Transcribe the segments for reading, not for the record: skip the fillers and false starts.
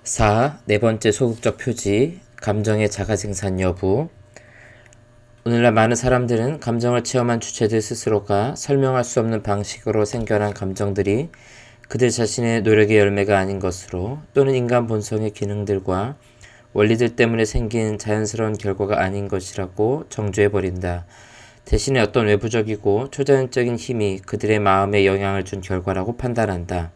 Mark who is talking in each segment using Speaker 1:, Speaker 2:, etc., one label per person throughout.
Speaker 1: 4. 네 번째 소극적 표지, 감정의 자가생산 여부. 오늘날 많은 사람들은 감정을 체험한 주체들 스스로가 설명할 수 없는 방식으로 생겨난 감정들이 그들 자신의 노력의 열매가 아닌 것으로, 또는 인간 본성의 기능들과 원리들 때문에 생긴 자연스러운 결과가 아닌 것이라고 정죄해버린다. 대신에 어떤 외부적이고 초자연적인 힘이 그들의 마음에 영향을 준 결과라고 판단한다.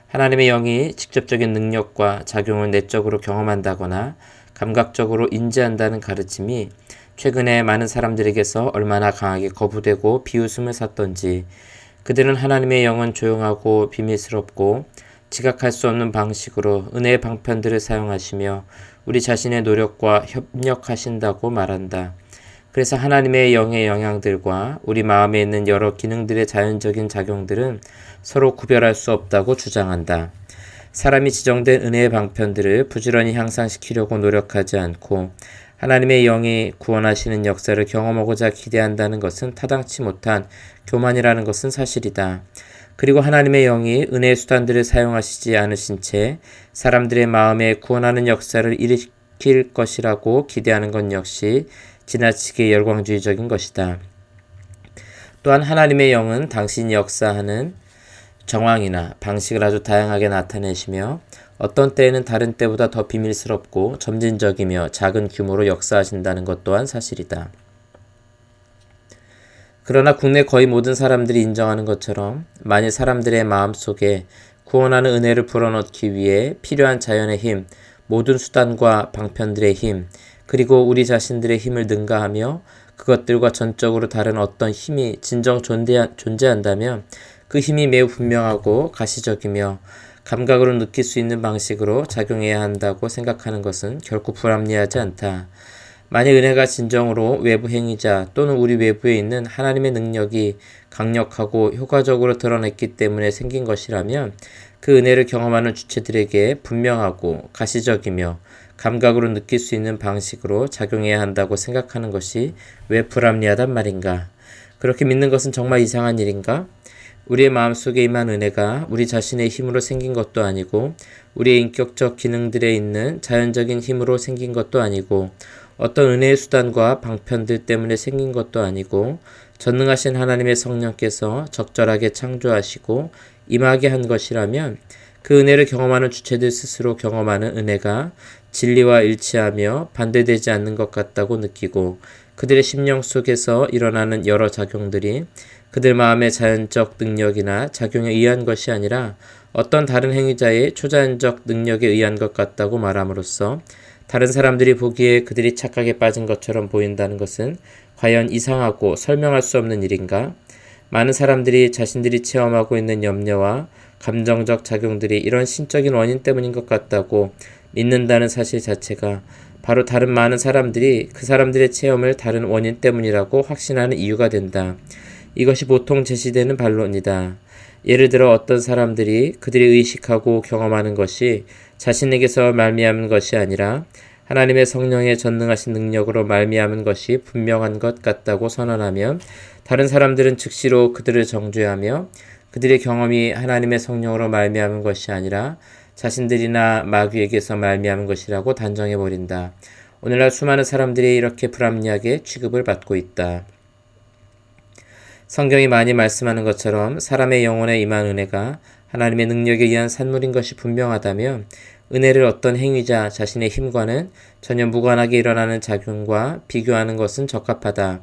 Speaker 1: 하나님의 영이 직접적인 능력과 작용을 내적으로 경험한다거나 감각적으로 인지한다는 가르침이 최근에 많은 사람들에게서 얼마나 강하게 거부되고 비웃음을 샀던지, 그들은 하나님의 영은 조용하고 비밀스럽고 지각할 수 없는 방식으로 은혜의 방편들을 사용하시며 우리 자신의 노력과 협력하신다고 말한다. 그래서 하나님의 영의 영향들과 우리 마음에 있는 여러 기능들의 자연적인 작용들은 서로 구별할 수 없다고 주장한다. 사람이 지정된 은혜의 방편들을 부지런히 향상시키려고 노력하지 않고 하나님의 영이 구원하시는 역사를 경험하고자 기대한다는 것은 타당치 못한 교만이라는 것은 사실이다. 그리고 하나님의 영이 은혜의 수단들을 사용하시지 않으신 채 사람들의 마음에 구원하는 역사를 일으킬 것이라고 기대하는 것 역시 지나치게 열광주의적인 것이다. 또한 하나님의 영은 당신이 역사하는 정황이나 방식을 아주 다양하게 나타내시며 어떤 때에는 다른 때보다 더 비밀스럽고 점진적이며 작은 규모로 역사하신다는 것 또한 사실이다. 그러나 국내 거의 모든 사람들이 인정하는 것처럼 만일 사람들의 마음속에 구원하는 은혜를 불어넣기 위해 필요한 자연의 힘, 모든 수단과 방편들의 힘, 그리고 우리 자신들의 힘을 능가하며 그것들과 전적으로 다른 어떤 힘이 진정 존재한다면 그 힘이 매우 분명하고 가시적이며 감각으로 느낄 수 있는 방식으로 작용해야 한다고 생각하는 것은 결코 불합리하지 않다. 만일 은혜가 진정으로 외부 행위자 또는 우리 외부에 있는 하나님의 능력이 강력하고 효과적으로 드러냈기 때문에 생긴 것이라면 그 은혜를 경험하는 주체들에게 분명하고 가시적이며 감각으로 느낄 수 있는 방식으로 작용해야 한다고 생각하는 것이 왜 불합리하단 말인가? 그렇게 믿는 것은 정말 이상한 일인가? 우리의 마음속에 임한 은혜가 우리 자신의 힘으로 생긴 것도 아니고 우리의 인격적 기능들에 있는 자연적인 힘으로 생긴 것도 아니고 어떤 은혜의 수단과 방편들 때문에 생긴 것도 아니고 전능하신 하나님의 성령께서 적절하게 창조하시고 임하게 한 것이라면 그 은혜를 경험하는 주체들 스스로 경험하는 은혜가 진리와 일치하며 반대되지 않는 것 같다고 느끼고 그들의 심령 속에서 일어나는 여러 작용들이 그들 마음의 자연적 능력이나 작용에 의한 것이 아니라 어떤 다른 행위자의 초자연적 능력에 의한 것 같다고 말함으로써 다른 사람들이 보기에 그들이 착각에 빠진 것처럼 보인다는 것은 과연 이상하고 설명할 수 없는 일인가? 많은 사람들이 자신들이 체험하고 있는 염려와 감정적 작용들이 이런 신적인 원인 때문인 것 같다고 믿는다는 사실 자체가 바로 다른 많은 사람들이 그 사람들의 체험을 다른 원인 때문이라고 확신하는 이유가 된다. 이것이 보통 제시되는 반론이다. 예를 들어 어떤 사람들이 그들이 의식하고 경험하는 것이 자신에게서 말미암은 것이 아니라 하나님의 성령의 전능하신 능력으로 말미암은 것이 분명한 것 같다고 선언하면 다른 사람들은 즉시로 그들을 정죄하며 그들의 경험이 하나님의 성령으로 말미암은 것이 아니라 자신들이나 마귀에게서 말미암은 것이라고 단정해버린다. 오늘날 수많은 사람들이 이렇게 불합리하게 취급을 받고 있다. 성경이 많이 말씀하는 것처럼 사람의 영혼에 임한 은혜가 하나님의 능력에 의한 산물인 것이 분명하다면 은혜를 어떤 행위자 자신의 힘과는 전혀 무관하게 일어나는 작용과 비교하는 것은 적합하다.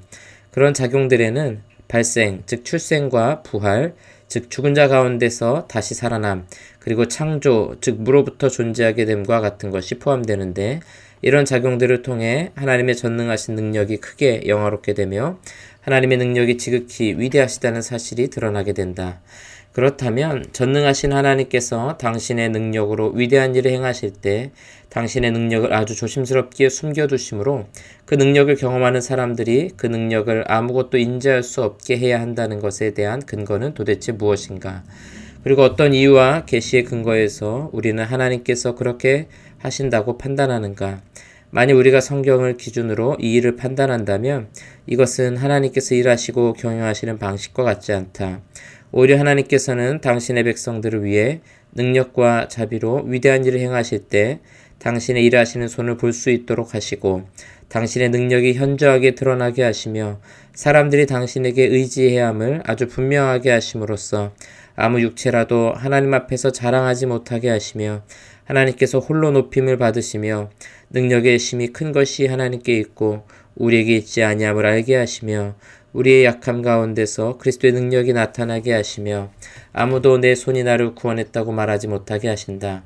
Speaker 1: 그런 작용들에는 발생, 즉 출생과 부활, 즉 죽은 자 가운데서 다시 살아남, 그리고 창조, 즉 무로부터 존재하게 됨과 같은 것이 포함되는데 이런 작용들을 통해 하나님의 전능하신 능력이 크게 영화롭게 되며 하나님의 능력이 지극히 위대하시다는 사실이 드러나게 된다. 그렇다면 전능하신 하나님께서 당신의 능력으로 위대한 일을 행하실 때 당신의 능력을 아주 조심스럽게 숨겨두심으로 그 능력을 경험하는 사람들이 그 능력을 아무것도 인지할 수 없게 해야 한다는 것에 대한 근거는 도대체 무엇인가? 그리고 어떤 이유와 계시의 근거에서 우리는 하나님께서 그렇게 하신다고 판단하는가? 만일 우리가 성경을 기준으로 이 일을 판단한다면 이것은 하나님께서 일하시고 경영하시는 방식과 같지 않다. 오히려 하나님께서는 당신의 백성들을 위해 능력과 자비로 위대한 일을 행하실 때 당신의 일하시는 손을 볼 수 있도록 하시고 당신의 능력이 현저하게 드러나게 하시며 사람들이 당신에게 의지해야 함을 아주 분명하게 하심으로써 아무 육체라도 하나님 앞에서 자랑하지 못하게 하시며 하나님께서 홀로 높임을 받으시며 능력의 힘이 큰 것이 하나님께 있고 우리에게 있지 아니함을 알게 하시며 우리의 약함 가운데서 그리스도의 능력이 나타나게 하시며 아무도 내 손이 나를 구원했다고 말하지 못하게 하신다.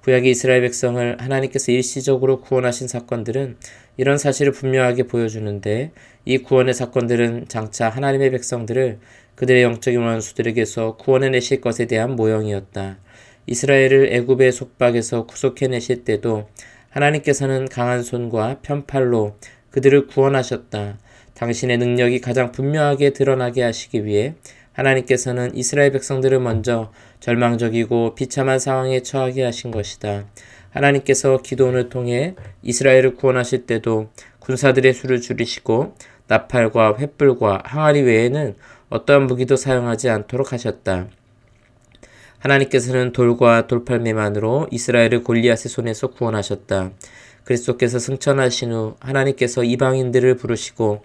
Speaker 1: 구약의 이스라엘 백성을 하나님께서 일시적으로 구원하신 사건들은 이런 사실을 분명하게 보여주는데 이 구원의 사건들은 장차 하나님의 백성들을 그들의 영적인 원수들에게서 구원해내실 것에 대한 모형이었다. 이스라엘을 애굽의 속박에서 구속해내실 때도 하나님께서는 강한 손과 편팔로 그들을 구원하셨다. 당신의 능력이 가장 분명하게 드러나게 하시기 위해 하나님께서는 이스라엘 백성들을 먼저 절망적이고 비참한 상황에 처하게 하신 것이다. 하나님께서 기도원을 통해 이스라엘을 구원하실 때도 군사들의 수를 줄이시고 나팔과 횃불과 항아리 외에는 어떠한 무기도 사용하지 않도록 하셨다. 하나님께서는 돌과 돌팔매만으로 이스라엘을 골리앗의 손에서 구원하셨다. 그리스도께서 승천하신 후 하나님께서 이방인들을 부르시고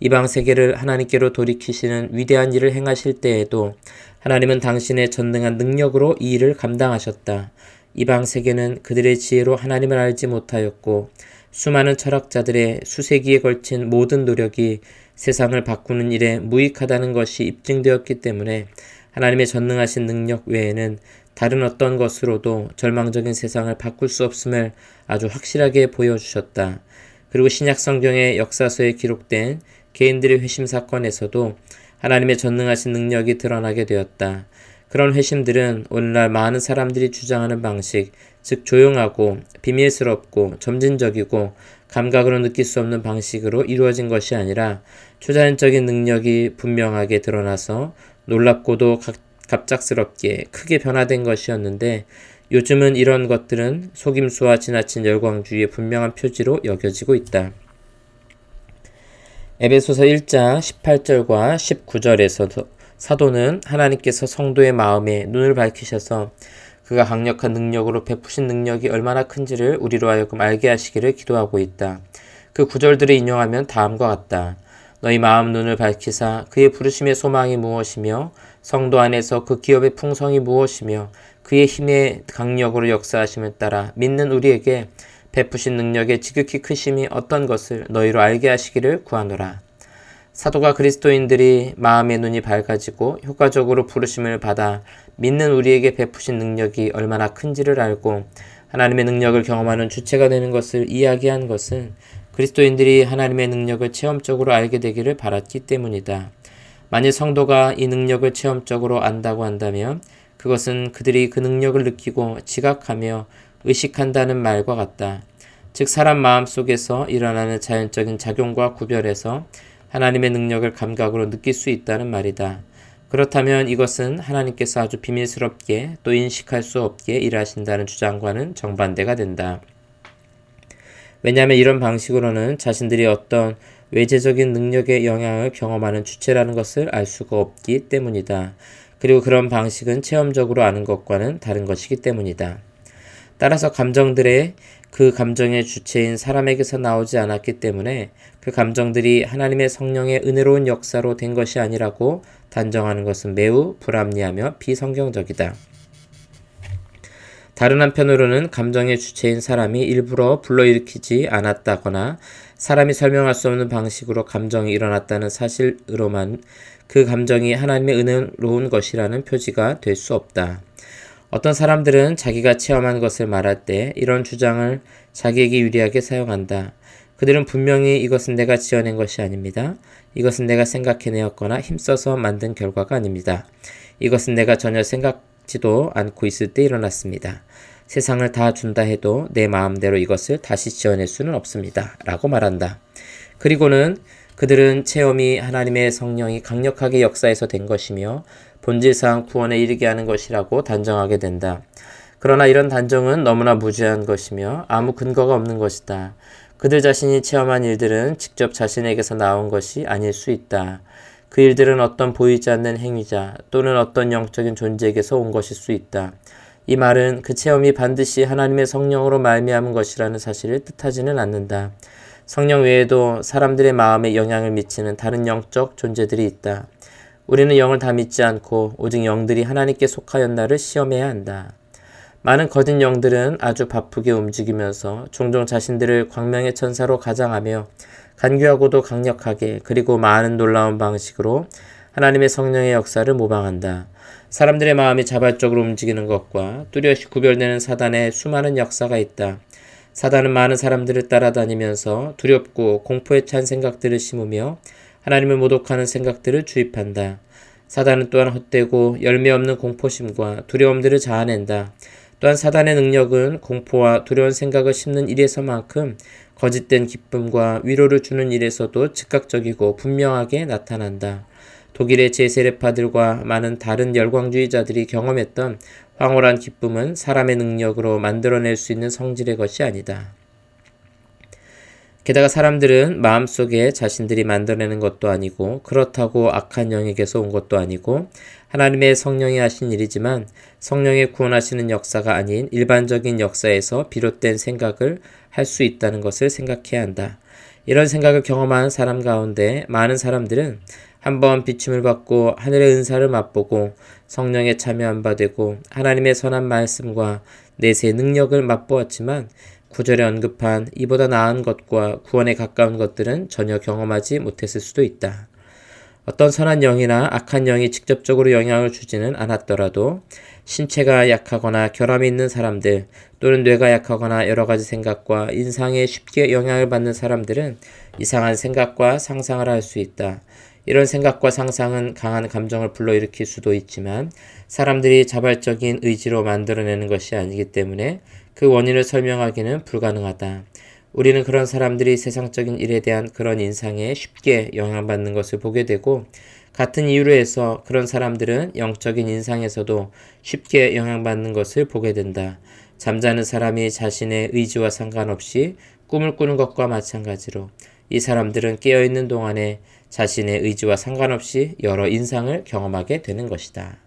Speaker 1: 이방 세계를 하나님께로 돌이키시는 위대한 일을 행하실 때에도 하나님은 당신의 전능한 능력으로 이 일을 감당하셨다. 이방 세계는 그들의 지혜로 하나님을 알지 못하였고 수많은 철학자들의 수세기에 걸친 모든 노력이 세상을 바꾸는 일에 무익하다는 것이 입증되었기 때문에 하나님의 전능하신 능력 외에는 다른 어떤 것으로도 절망적인 세상을 바꿀 수 없음을 아주 확실하게 보여주셨다. 그리고 신약 성경의 역사서에 기록된 개인들의 회심 사건에서도 하나님의 전능하신 능력이 드러나게 되었다. 그런 회심들은 오늘날 많은 사람들이 주장하는 방식, 즉 조용하고 비밀스럽고 점진적이고 감각으로 느낄 수 없는 방식으로 이루어진 것이 아니라 초자연적인 능력이 분명하게 드러나서 놀랍고도 갑작스럽게 크게 변화된 것이었는데 요즘은 이런 것들은 속임수와 지나친 열광주의의 분명한 표지로 여겨지고 있다. 에베소서 1장 18절과 19절에서 사도는 하나님께서 성도의 마음에 눈을 밝히셔서 그가 강력한 능력으로 베푸신 능력이 얼마나 큰지를 우리로 하여금 알게 하시기를 기도하고 있다. 그 구절들을 인용하면 다음과 같다. 너희 마음 눈을 밝히사 그의 부르심의 소망이 무엇이며 성도 안에서 그 기업의 풍성이 무엇이며 그의 힘의 강력으로 역사하심을 따라 믿는 우리에게 베푸신 능력의 지극히 크심이 어떤 것을 너희로 알게 하시기를 구하노라. 사도가 그리스도인들이 마음의 눈이 밝아지고 효과적으로 부르심을 받아 믿는 우리에게 베푸신 능력이 얼마나 큰지를 알고 하나님의 능력을 경험하는 주체가 되는 것을 이야기한 것은 그리스도인들이 하나님의 능력을 체험적으로 알게 되기를 바랐기 때문이다. 만일 성도가 이 능력을 체험적으로 안다고 한다면 그것은 그들이 그 능력을 느끼고 지각하며 의식한다는 말과 같다. 즉 사람 마음 속에서 일어나는 자연적인 작용과 구별해서 하나님의 능력을 감각으로 느낄 수 있다는 말이다. 그렇다면 이것은 하나님께서 아주 비밀스럽게 또 인식할 수 없게 일하신다는 주장과는 정반대가 된다. 왜냐하면 이런 방식으로는 자신들이 어떤 외재적인 능력의 영향을 경험하는 주체라는 것을 알 수가 없기 때문이다. 그리고 그런 방식은 체험적으로 아는 것과는 다른 것이기 때문이다. 따라서 감정들의 그 감정의 주체인 사람에게서 나오지 않았기 때문에 그 감정들이 하나님의 성령의 은혜로운 역사로 된 것이 아니라고 단정하는 것은 매우 불합리하며 비성경적이다. 다른 한편으로는 감정의 주체인 사람이 일부러 불러일으키지 않았다거나 사람이 설명할 수 없는 방식으로 감정이 일어났다는 사실으로만 그 감정이 하나님의 은혜로운 것이라는 표지가 될 수 없다. 어떤 사람들은 자기가 체험한 것을 말할 때 이런 주장을 자기에게 유리하게 사용한다. 그들은 분명히 이것은 내가 지어낸 것이 아닙니다. 이것은 내가 생각해내었거나 힘써서 만든 결과가 아닙니다. 이것은 내가 전혀 생각지도 않고 있을 때 일어났습니다. 세상을 다 준다 해도 내 마음대로 이것을 다시 지어낼 수는 없습니다. 라고 말한다. 그리고는 그들은 체험이 하나님의 성령이 강력하게 역사해서 된 것이며 본질상 구원에 이르게 하는 것이라고 단정하게 된다. 그러나 이런 단정은 너무나 무지한 것이며 아무 근거가 없는 것이다. 그들 자신이 체험한 일들은 직접 자신에게서 나온 것이 아닐 수 있다. 그 일들은 어떤 보이지 않는 행위자 또는 어떤 영적인 존재에게서 온 것일 수 있다. 이 말은 그 체험이 반드시 하나님의 성령으로 말미암은 것이라는 사실을 뜻하지는 않는다. 성령 외에도 사람들의 마음에 영향을 미치는 다른 영적 존재들이 있다. 우리는 영을 다 믿지 않고 오직 영들이 하나님께 속하였나를 시험해야 한다. 많은 거짓 영들은 아주 바쁘게 움직이면서 종종 자신들을 광명의 천사로 가장하며 간교하고도 강력하게 그리고 많은 놀라운 방식으로 하나님의 성령의 역사를 모방한다. 사람들의 마음이 자발적으로 움직이는 것과 뚜렷이 구별되는 사단의 수많은 역사가 있다. 사단은 많은 사람들을 따라다니면서 두렵고 공포에 찬 생각들을 심으며 하나님을 모독하는 생각들을 주입한다. 사단은 또한 헛되고 열매 없는 공포심과 두려움들을 자아낸다. 또한 사단의 능력은 공포와 두려운 생각을 심는 일에서만큼 거짓된 기쁨과 위로를 주는 일에서도 즉각적이고 분명하게 나타난다. 독일의 제세례파들과 많은 다른 열광주의자들이 경험했던 황홀한 기쁨은 사람의 능력으로 만들어낼 수 있는 성질의 것이 아니다. 게다가 사람들은 마음속에 자신들이 만들어내는 것도 아니고 그렇다고 악한 영에게서 온 것도 아니고 하나님의 성령이 하신 일이지만 성령의 구원하시는 역사가 아닌 일반적인 역사에서 비롯된 생각을 할 수 있다는 것을 생각해야 한다. 이런 생각을 경험한 사람 가운데 많은 사람들은 한번 비춤을 받고 하늘의 은사를 맛보고 성령에 참여한 바 되고 하나님의 선한 말씀과 내세의 능력을 맛보았지만 구절에 언급한 이보다 나은 것과 구원에 가까운 것들은 전혀 경험하지 못했을 수도 있다. 어떤 선한 영이나 악한 영이 직접적으로 영향을 주지는 않았더라도 신체가 약하거나 결함이 있는 사람들 또는 뇌가 약하거나 여러 가지 생각과 인상에 쉽게 영향을 받는 사람들은 이상한 생각과 상상을 할 수 있다. 이런 생각과 상상은 강한 감정을 불러일으킬 수도 있지만 사람들이 자발적인 의지로 만들어내는 것이 아니기 때문에 그 원인을 설명하기는 불가능하다. 우리는 그런 사람들이 세상적인 일에 대한 그런 인상에 쉽게 영향받는 것을 보게 되고 같은 이유로 해서 그런 사람들은 영적인 인상에서도 쉽게 영향받는 것을 보게 된다. 잠자는 사람이 자신의 의지와 상관없이 꿈을 꾸는 것과 마찬가지로 이 사람들은 깨어있는 동안에 자신의 의지와 상관없이 여러 인상을 경험하게 되는 것이다.